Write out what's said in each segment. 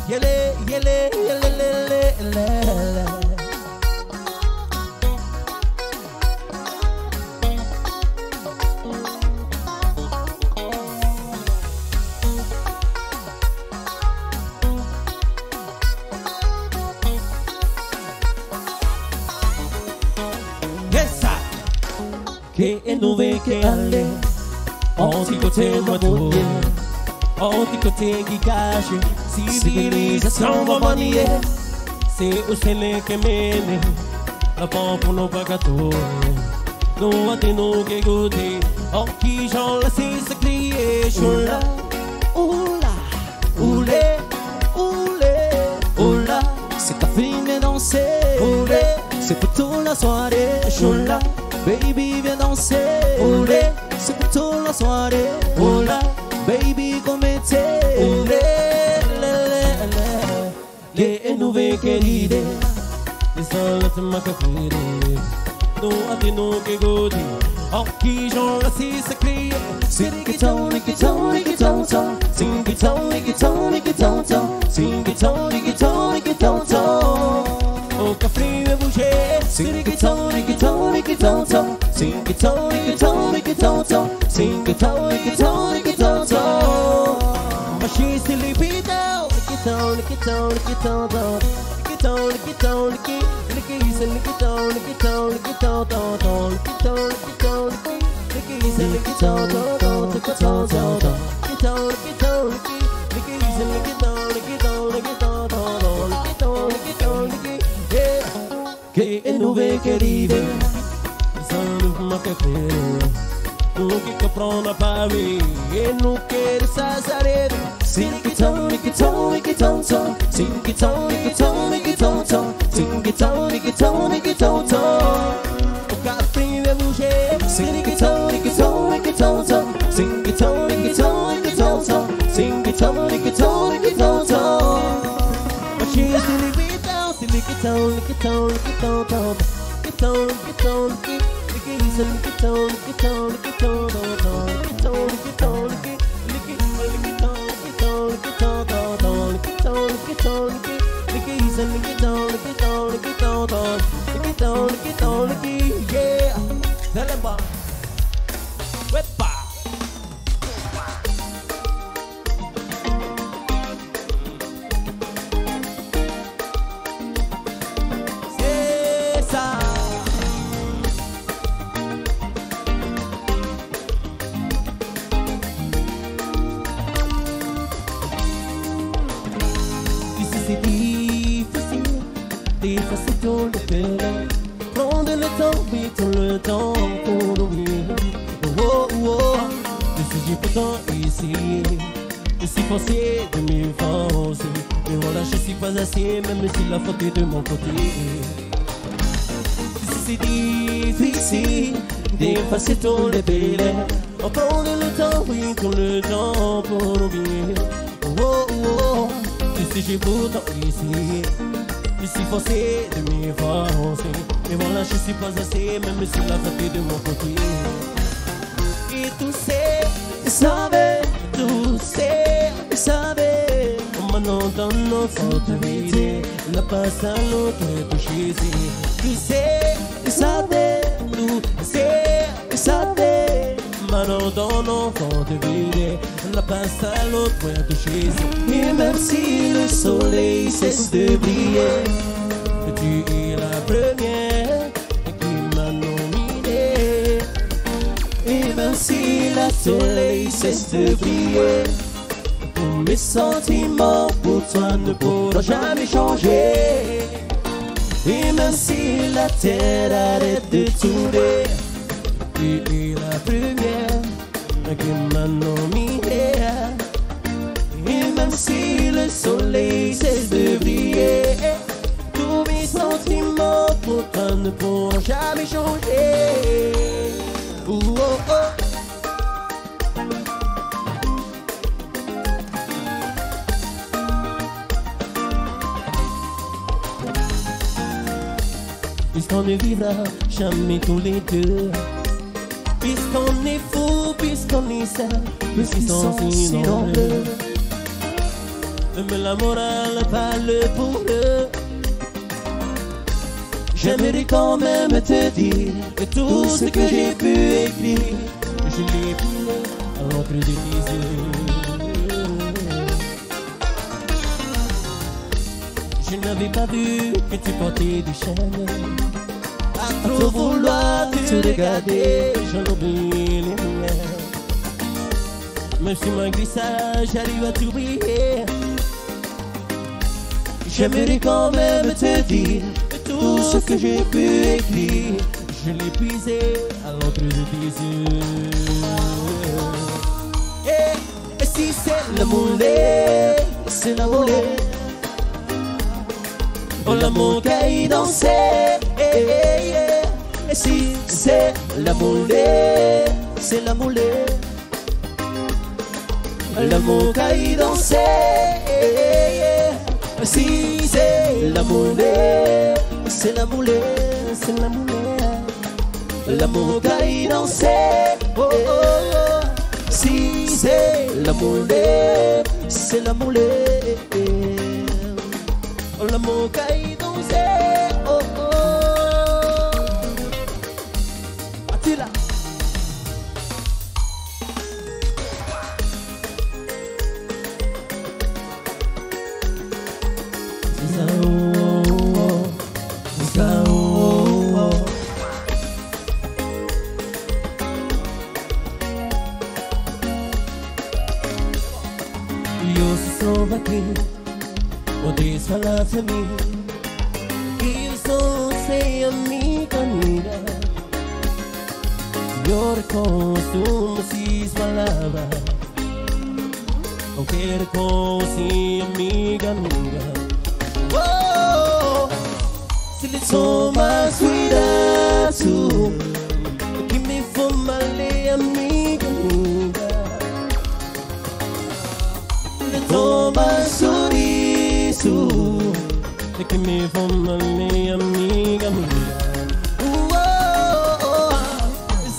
Yele, yele, yele, yele, yele. Che è dove che alle oggi côté moi tout oggi côté qui cache civilisation va manier c'est au sele que mène la pompe pour nos pagatos nous a nous que goûter oh qui j'en laisse se crier chola oula oulé oulé oula c'est ta fille vient danser oulé c'est pour toute la soirée chola. Baby viens danser, olé, c'est pour toute la soirée, ola, baby commettez, olé, les nouvelles queridas, les sols de ma café, nous attendons que goûter, en qui j'en laisse se crier, sing-it-on, sing-it-on, sing-it-on, sing-it-on, sing-it-on, sing-it-on, sing-it-on, au café et bouger, sing-it-on, sing-it-on, sing-it-on, sing-it-on, sing-it-on, sing-it-on, sing-it-on, machine still repeat out, lick it on, lick it on, lick it on, lick it on, lick it on, lick it, lick it on, lick it on, lick it on, lick it on, lick it on, lick it, lick it on, lick it on, lick it on, lick it on, lick it on, lick it, lick it, lick it on, lick it on, lick it on, lick it on, lick it on, lick it, yeah. Che è nuove che arrive, sans ma café, nous qui comprend pas oui, et nous qui ça s'arrête. sing-it-on, sing-it-on, sing-it-on, sing-it-on, sing-it-on, sing-it-on, sing-it-on, sing-it-on, sing-it-on, au café et bouger, sing-it-on, sing-it-on, sing-it-on, sing-it-on, sing-it-on, sing-it-on, sing-it-on, sing-it-on, machine still repeat out, lick it on, lick it on, lick it on, lick it on, lick it on, lick it, lick it, lick it on, lick it on, lick it on, lick it on, lick it on, lick it, lick it, lick it on, lick it on, lick it on, lick it on, lick it on, lick it, lick it, lick it on, lick it on, lick it on, lick it on, lick it on, lick it, yeah, dale ba, wepa. C'est difficile d'effacer tout le père. Prendre le temps, oui, tout le temps pour oublier. Oh, oh, oh. Je suis pourtant ici. Je suis forcé de m'efforcer. Mais voilà, je suis pas assez, même si la faute est de mon côté. C'est difficile d'effacer tout le père. Prendre le temps, oui, tout le temps pour oublier. Oh, oh, oh. Je suis pourtant ici, je suis forcé de m'efforcer. Mais voilà, je suis pas assez, même si la faute est de mon côté. Et tu sais, tu savais, tu sais, tu savais, maintenant dans nos fautes vides, la passe à l'autre touché. Tu sais, tu savais, tu sais, tu savais, maintenant dans nos fautes vides, la passe à l'autre touché. Et même si le soleil cesse de briller, tu es la première qui m'a nominé. Et même si le soleil cesse de briller, tous mes sentiments pour toi ne pourront jamais changer. Et même si la terre arrête de tourner, tu es la première qui m'a nominé. Et même si le soleil cesse de briller, tous mes sentiments pour toi ne pourront jamais changer. Oh, oh, oh. Puisqu'on ne vivra jamais tous les deux, puisqu'on est fou, puisqu'on est seul, puisqu'ils sont si nombreux. mais la morale parle pour eux. J'aimerais quand même te dire que tout ce que j'ai pu écrire, je l'ai pu à l'encre de tes yeux. Je n'avais pas vu que tu portais des chaînes. À trop vouloir te regarder, j'en oublie les miens. Même si malgré ça, j'arrive à t'oublier. J'aimerais quand même te dire tout ce que j'ai pu écrire, je l'ai puisé à l'encre de tes yeux. Et si c'est l'amour, c'est l'amour. Oh l'amour qui dansait. Et si c'est l'amour, c'est l'amour. L'amour qui dansait. Si c'est l'amour, c'est l'amour, c'est l'amour. L'amour qui dansait. Oh, oh, oh. Si c'est l'amour, c'est l'amour. L'amour qui dansait. Oh oh. Attila. Io sono aqui, podes falar pra mim que eu sou sem amiga, amiga. Eu reconheço essas palavras, não quero conhecer amiga, amiga. Oh, se lhe sou mais cuidado, que me for mal, amiga, amiga. Toma sorriso, que me for mal, amiga, amiga.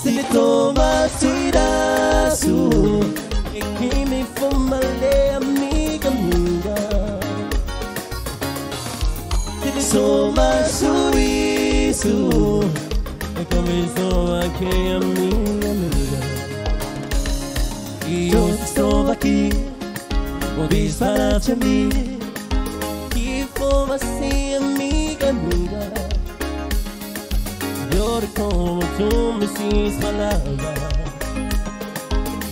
Se lhe toma cuidado, que me for mal, amiga, amiga. se lhe toma sorriso, começou aqui, amiga, amiga. E eu estou aqui. podes falar pra mim que for assim, amiga, amiga. Eu reconheço essas palavras,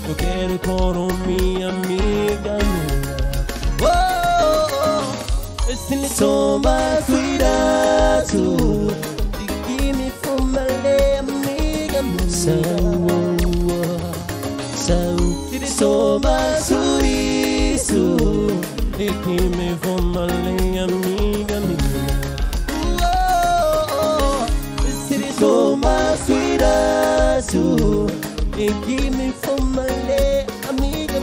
eu quero com minha amiga, amiga. Oh, se lhe toma cuidado, de que me for mal, amiga, amiga. Toma sorriso, de que me for mal, amiga, amiga. se lhe toma cuidado, de que me for mal, amiga, amiga.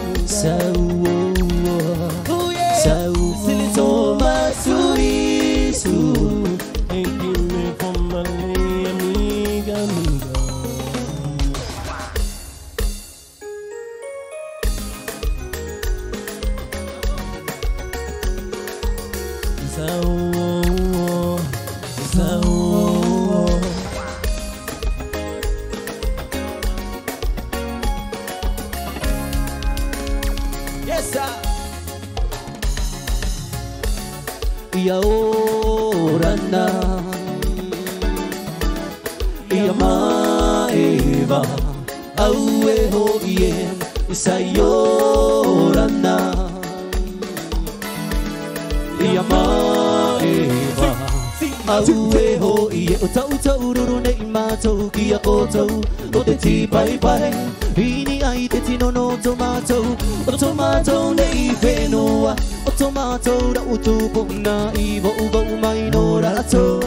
Se lhe toma sorriso, de que me for mal, amiga, amiga. yes sir. Ya orana, ya maeva, aue ho ien, sayorana. Ya maeva, aue ho ien, uta ururu ne imato kia koto, o te ti pai pai. Ini ai te tino no tomato, o tomato nei whenua, o tomato ra utupo na iwo uwa umai no rato,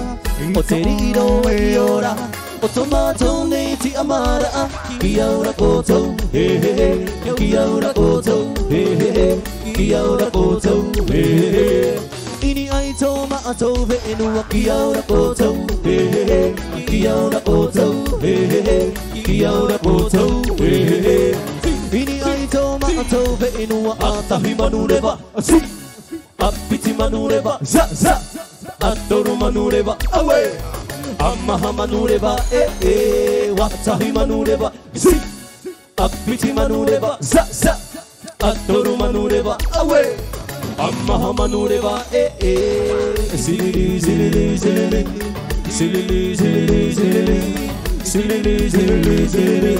o te riro e ora, o tomato nei ti amara, ki aura koto, he he he, ki aura koto, he he he, ki aura koto, he he he. Ini ai tomato whenua, ki aura koto, he he he, ki aura koto, he he he, ki aura koto, he he he. Ini ai tomato whenua, atahi manu reba, manureba, za za. Atoru manureba, away. Amaha manureba, watahi manureba, si. Apiti manureba, za za. Atoru manureba, away. Amaha manureba, zilili zilili zilili, zilili zilili zilili, zilili zilili zilili.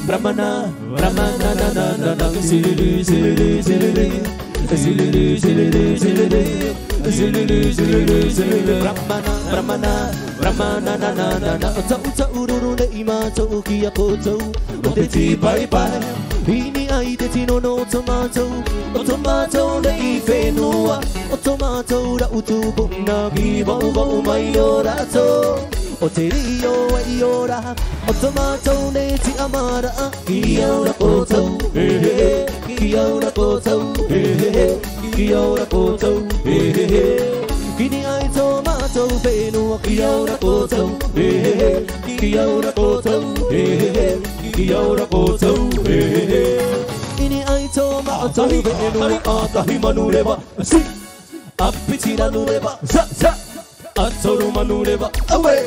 Brahmana, Brahmana, na na na na, zilili zilili zilili, zilili zilili zilili, zilili zilili zilili. Brahmana, Brahmana, Brahmana, na na na na. Uta uta ururu ne imato ukiya koto, uteti bye bye. Ini aideti no no tomato, tomato ne ifenua, tomato da utubo na giba uba umayorato. Oterio ayora, tomato ne ti amara, kiora koto, kiora koto, kiora koto, kini ai tomato fenua, kiora koto, kiora koto, kiora koto. Ini ai tomato fenua, atahi manureba, si, apiti manureba, za za. Atoru manureba, away.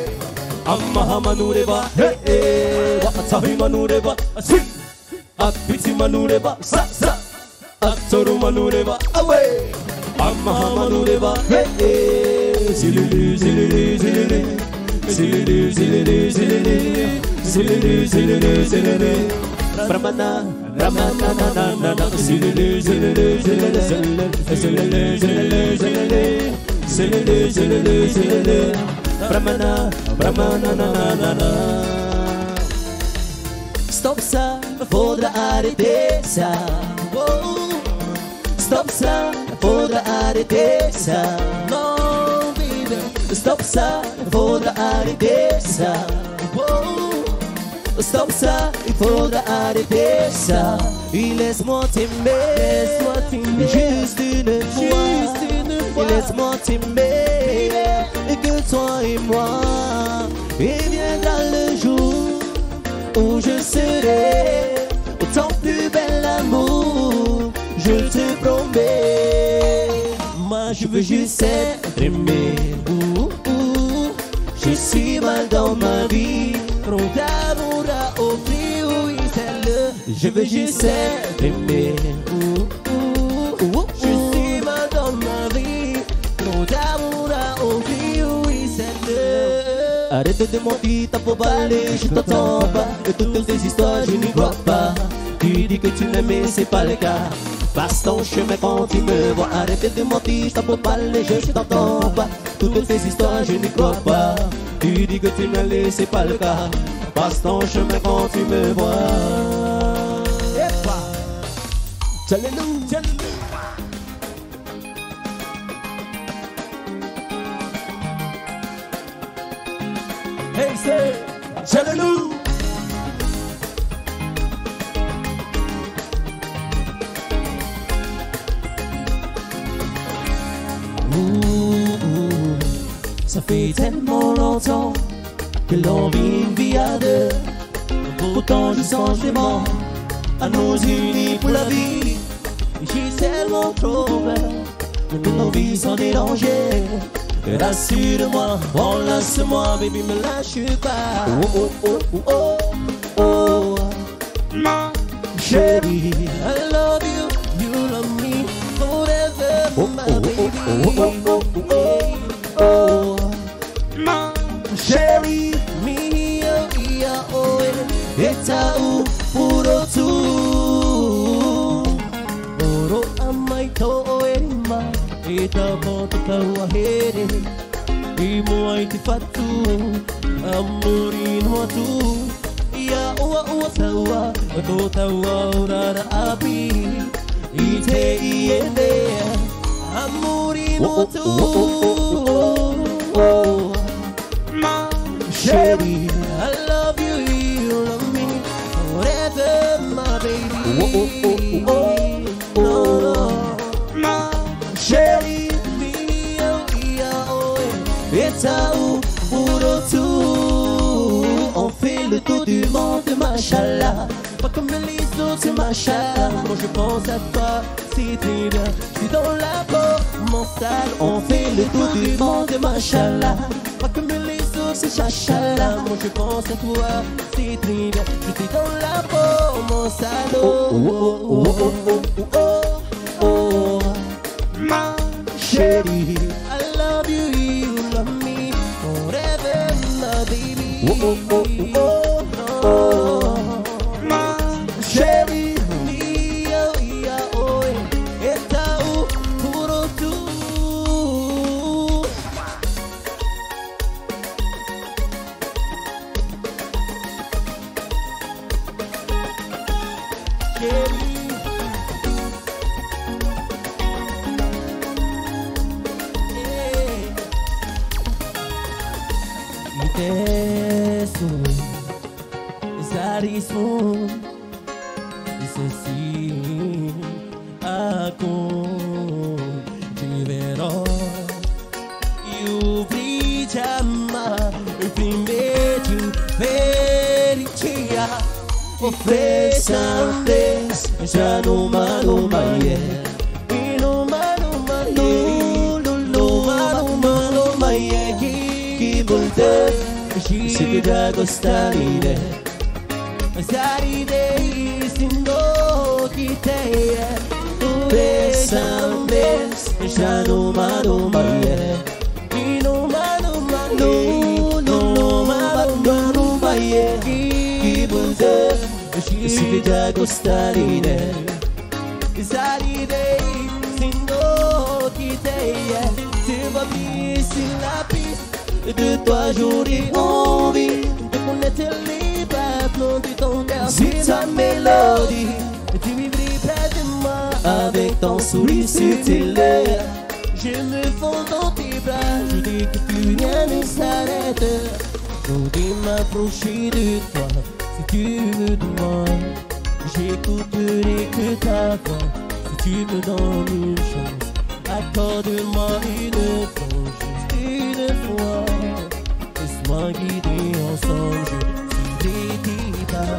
Amaha manureba, watahi manureba, si. Apiti manureba, sa sa. Atoru manureba, away. Amaha manureba, zilili zilili zilili, zilili zilili zilili, zilili zilili zilili. Brahmana, Brahmana, na na na na, zilili zilili zilili, zilili zilili zilili. Zilili, zilili, zilili. Brahmana, Brahmana, na na na na. Stop ça, faudra arrêter ça. Oh. Stop ça, faudra arrêter ça. Non, baby. Stop ça, faudra arrêter ça. Oh. Stop ça, il faudra arrêter ça. Et laisse-moi t'aimer, laisse-moi t'aimer. Juste une fois, laisse-moi t'aimer. Et que toi et moi, et viendra le jour où je serai autant plus bel amour, je te promets. Moi je veux juste être aimé. Je suis mal dans ma vie, trop d'amour à offrir, oui c'est le. Je veux juste être aimé. Je suis mal dans ma vie, trop d'amour à offrir, oui c'est le. Arrête de mentir, t'as pas parlé, je t'entends pas. De toutes tes histoires, je n'y crois pas. Tu dis que tu m'aimes, mais c'est pas le cas. Passe ton chemin quand tu me vois. Arrête de mentir, t'as pas parlé, je t'entends pas. Toutes tes histoires, je n'y crois pas. Tu dis que tu m'aimes, mais c'est pas le cas. Passe ton chemin quand tu me vois. Alléluia. Hey, say, hallelujah. Ça fait tellement longtemps que l'on vit une vie à deux. Pourtant je sens vraiment à nous unis pour la vie. J'ai tellement trop peur que nos vies sont dérangées. Rassure-moi, enlace-moi, baby, me lâche pas. Oh, oh, oh, oh, oh, oh. Ma chérie, I love you, you love me forever, oh, my oh, baby. Oh, oh, oh, oh, oh, oh. Ma chérie, mi ia oh, eta u puro tu. Oro amai to erima. Eta bota taua here, imo ai te fatu, amori no atu. Ia ua ua taua, to taua urara api, ite iene, amori no atu. Ma chérie, I love you, you love me forever, my baby. No, no. Chérie, et à où pour tout. On fait le tour du monde, ma machallah. Pas comme les autres, c'est machallah. Moi je pense à toi, c'est très bien. Je suis dans la peau mentale, on fait le tour du monde, machallah. Pas comme les autres, c'est machallah. Moi je pense à toi, c'est très bien. Je suis dans la peau mentale. Oh, oh, oh, oh, oh, oh, oh, oh. Ma chérie, I love you, you love me, forever, my baby. Oh, oh, oh, oh, oh, oh. Ma chérie, iya, iya, oh, et à où pour tout. Chérie. Zarismo, ceci aku tiverò io brilhama o primeiro felicia ofereçantes já no mano maie e no mano maie que voltar se que gostarei Saridei sindo kitei Besambes já no mano maie e no mano maie que voltar se que gostarei Saridei sindo kitei Tu vas briller sur la piste De toi j'aurai envie De connaître les battements de ton cœur Sur ta mélodie Tu vivrais près de moi Avec ton sourire sur tes lèvres Je me fonds dans tes bras Je dis que plus rien ne s'arrête J'aurais m'approcher de toi Si tu me demandes J'écouterai que ta voix Si tu me donnes une chance Accorde-moi une chance Juste une fois Laisse-moi guider ensemble Je suivrai tes pas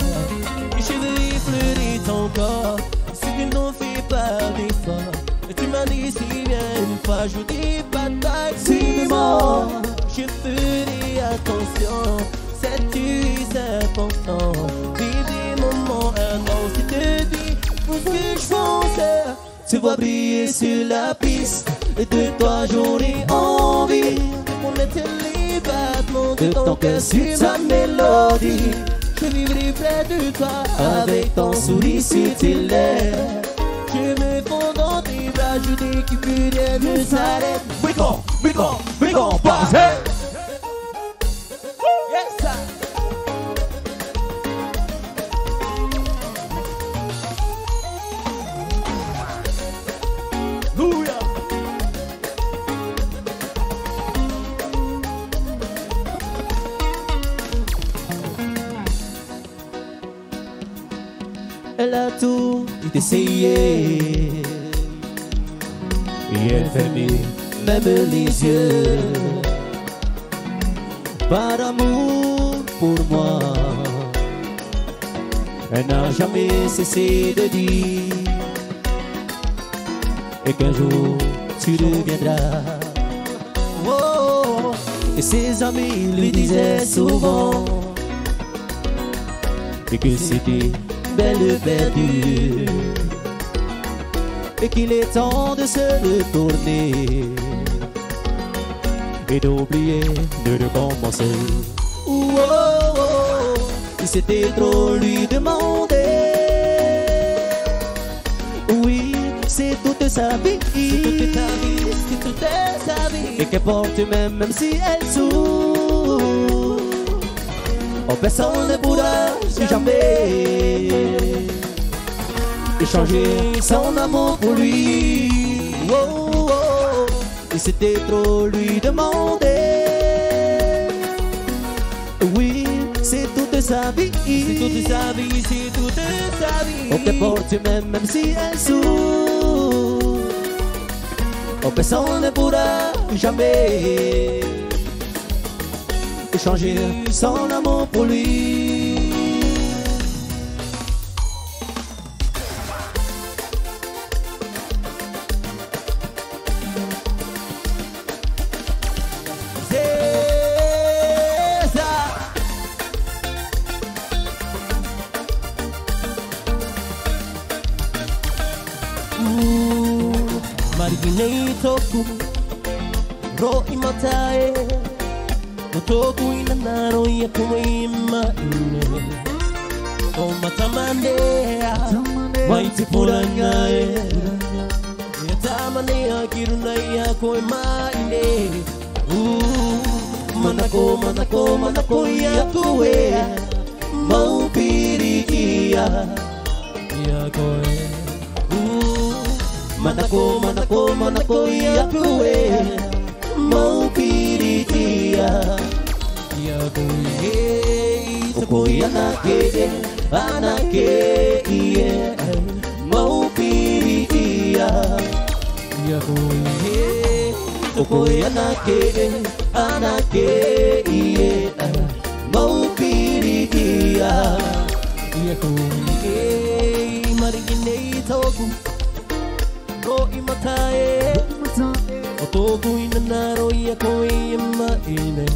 Et je veux effleurer ton corps Ce que n'en fait pas d'effort Tu m'as dit si bien une fois Je dis pas de bâtiment Je ferai attention Sais-tu c'est important Vivre des moments intenses Si te dis pour ce que je pense Tu vois briller sur la piste Et de toi j'aurai envie De connaître les battements de ton cœur sur ta mélodie Je vivrai près de toi Avec ton sourire sur tes lèvres Je me fonds dans tes bras Je dis que plus rien ne s'arrête We gon' party Yes sir Elle a tout essayé Et elle fermait même les yeux Par amour pour moi Elle n'a jamais cessé de dire Et qu'un jour tu reviendras oh, Et ses amis lui disaient souvent Et que c'était belle perdue Et qu'il est temps de se retourner Et d'oublier de recommencer oh, oh, oh. Et c'était trop lui demander Oui, c'est toute sa vie C'est toute sa vie Et qu'importe même si elle souffre Oh, personne ne pourra jamais échanger son amour pour lui oh, oh, oh. Et c'était trop lui demander Oui, c'est toute sa vie C'est toute sa vie, c'est toute sa vie Oh, qu'importe même si elle souffre Oh, personne ne pourra jamais échanger son amour pour lui Marigine toku ro imatae Motoku inanaro yakuima ine O matamandea Maiti purangae Yatamane akiruna yakuima ine Manako, manako, manako yakue Maupirikia Yakoe Manako, manako, manako yakue Maupirikia Yakoe Tokoe anake, anake iye Maupirikia Yakoe Tokoe anake, anake iye Maupirikia Yakoe Marigine toku ro imatae Otoku inanaro yakoe ima ine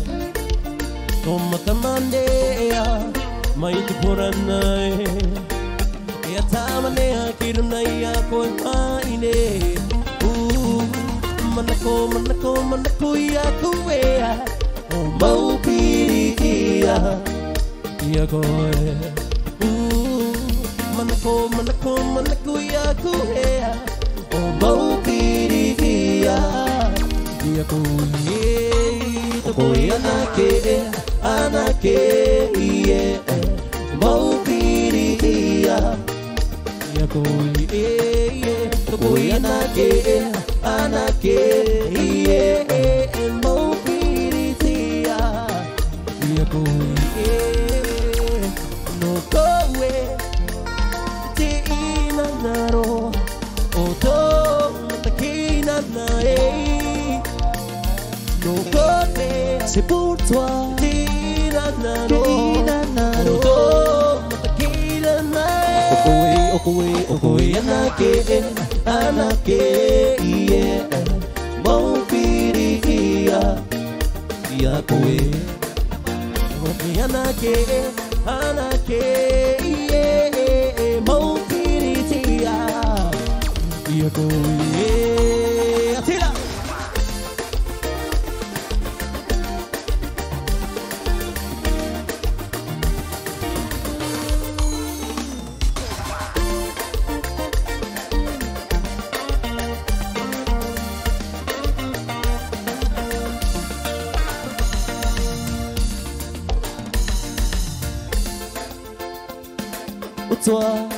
Tomatamandea Maiti poranae Yatamane akiruna yakoe ima ine Manako, manako, manako yakoe Maupirikia Yakoe Manako, manako, manako yakoe Maupirikia Yakoe Tokoe anake, anake iye Maupirikia Yakoe Tokoe anake, anake iye Maupirikia Yakoe No koe Te inanaro Oto matakina nae No koe C'est pour toi Te inanaro Oto matakina nae Okoe, okoe, okoe anake, anake iye Maupirikia Yakoe Okoe anake, anake iye Maupirikia Yakoe Atila Toi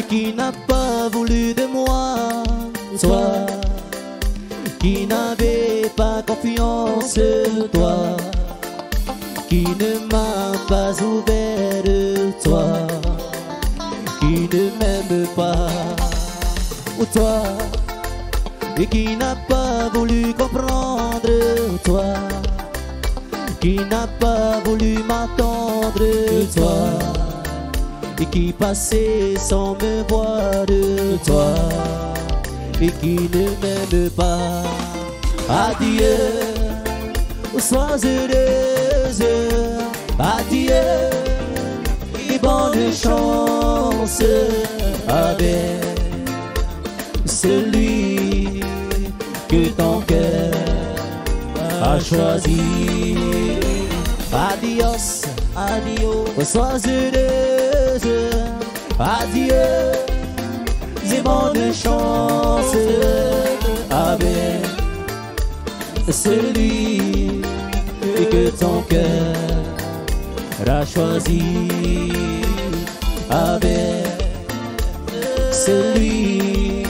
qui n'as pas voulu de moi, toi qui n'avais pas confiance, toi qui ne m'a pas ouvert, toi qui ne m'aime pas, toi qui n'as pas voulu comprendre, toi qui n'as pas voulu m'attendre, toi et qui passait sans me voir de toi et qui ne m'aime pas. Adieu, sois heureuse. Adieu et bonne chance avec celui que ton cœur a choisi. Adios, adios, sois heureuse. Adieu et bonne chance avec celui que ton cœur a choisi. Avec celui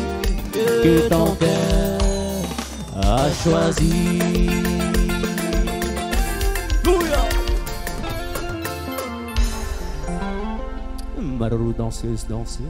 que ton cœur a choisi. Marou danseuse, danseuse.